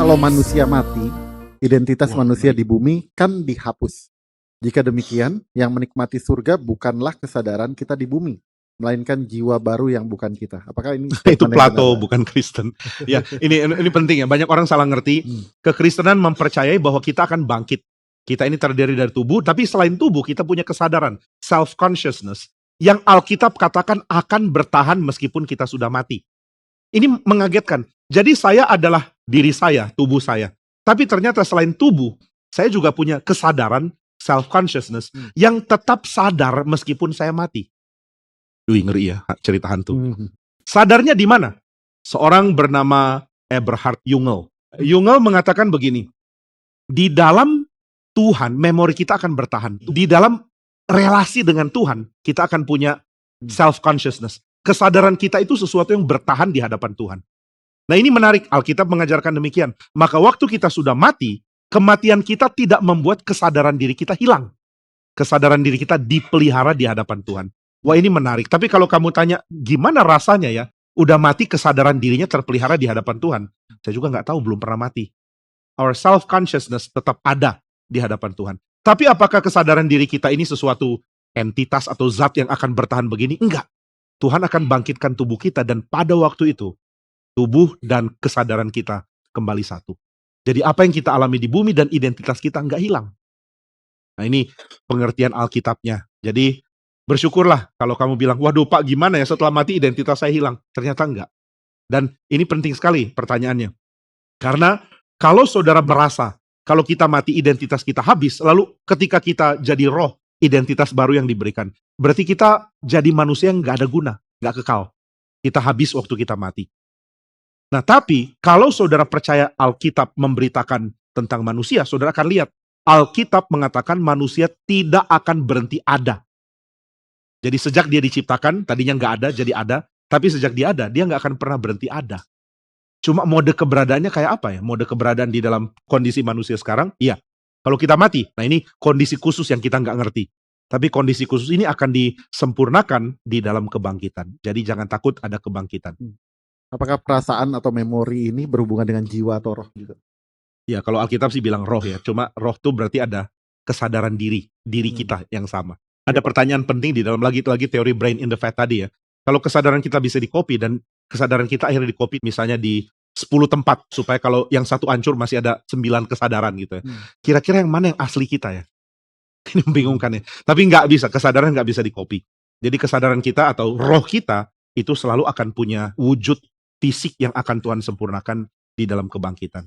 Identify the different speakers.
Speaker 1: Kalau manusia mati, identitas
Speaker 2: Wah,
Speaker 1: manusia
Speaker 2: baik.
Speaker 1: di bumi kan dihapus. Jika demikian, yang menikmati surga bukanlah kesadaran kita di bumi, melainkan jiwa baru yang bukan kita. Apakah ini
Speaker 2: Itu
Speaker 1: statement yang benar,
Speaker 2: Plato,
Speaker 1: Pak?
Speaker 2: bukan Kristen. Ya, ini penting ya. Banyak orang salah ngerti. Kekristenan mempercayai bahwa kita akan bangkit. Kita ini terdiri dari tubuh, tapi selain tubuh kita punya kesadaran, self consciousness, yang Alkitab katakan akan bertahan meskipun kita sudah mati. Ini mengagetkan. Jadi saya adalah diri saya, tubuh saya. Tapi ternyata selain tubuh, saya juga punya kesadaran, self consciousness, yang tetap sadar meskipun saya mati. Wih, ngeri ya cerita hantu. Sadarnya di mana? Seorang bernama Eberhard Jungel. Jungel mengatakan begini, di dalam Tuhan, memori kita akan bertahan. Di dalam relasi dengan Tuhan, kita akan punya self-consciousness. Kesadaran kita itu sesuatu yang bertahan di hadapan Tuhan. Nah ini menarik, Alkitab mengajarkan demikian. Maka waktu kita sudah mati, kematian kita tidak membuat kesadaran diri kita hilang. Kesadaran diri kita dipelihara di hadapan Tuhan. Wah ini menarik, tapi kalau kamu tanya, gimana rasanya ya? Udah mati kesadaran dirinya terpelihara di hadapan Tuhan. Saya juga nggak tahu, belum pernah mati. Our self-consciousness tetap ada di hadapan Tuhan. Tapi apakah kesadaran diri kita ini sesuatu entitas atau zat yang akan bertahan begini? Enggak. Tuhan akan bangkitkan tubuh kita dan pada waktu itu, tubuh dan kesadaran kita kembali satu. Jadi apa yang kita alami di bumi dan identitas kita nggak hilang. Nah ini pengertian Alkitabnya. Jadi bersyukurlah kalau kamu bilang, waduh Pak gimana ya setelah mati identitas saya hilang. Ternyata enggak. Dan ini penting sekali pertanyaannya. Karena kalau saudara merasa, kalau kita mati identitas kita habis, lalu ketika kita jadi roh, identitas baru yang diberikan. Berarti kita jadi manusia yang nggak ada guna, nggak kekal. Kita habis waktu kita mati. Nah tapi, kalau saudara percaya Alkitab memberitakan tentang manusia, saudara akan lihat, Alkitab mengatakan manusia tidak akan berhenti ada. Jadi sejak dia diciptakan, tadinya nggak ada, jadi ada. Tapi sejak dia ada, dia nggak akan pernah berhenti ada. Cuma mode keberadaannya kayak apa ya? Mode keberadaan di dalam kondisi manusia sekarang, iya. Kalau kita mati, nah ini kondisi khusus yang kita nggak ngerti. Tapi kondisi khusus ini akan disempurnakan di dalam kebangkitan. Jadi jangan takut ada kebangkitan.
Speaker 1: Apakah perasaan atau memori ini berhubungan dengan jiwa atau roh juga?
Speaker 2: Ya kalau Alkitab sih bilang roh ya. Cuma roh tuh berarti ada kesadaran diri kita yang sama. Ada pertanyaan penting di dalam lagi teori brain in the fat tadi ya. Kalau kesadaran kita bisa di-copy dan kesadaran kita akhirnya di-copy misalnya di 10 tempat supaya kalau yang satu hancur masih ada 9 kesadaran gitu ya. Kira-kira yang mana yang asli kita ya? Ini membingungkan ya. Tapi nggak bisa, kesadaran nggak bisa di-copy. Jadi kesadaran kita atau roh kita itu selalu akan punya wujud fisik yang akan Tuhan sempurnakan di dalam kebangkitan.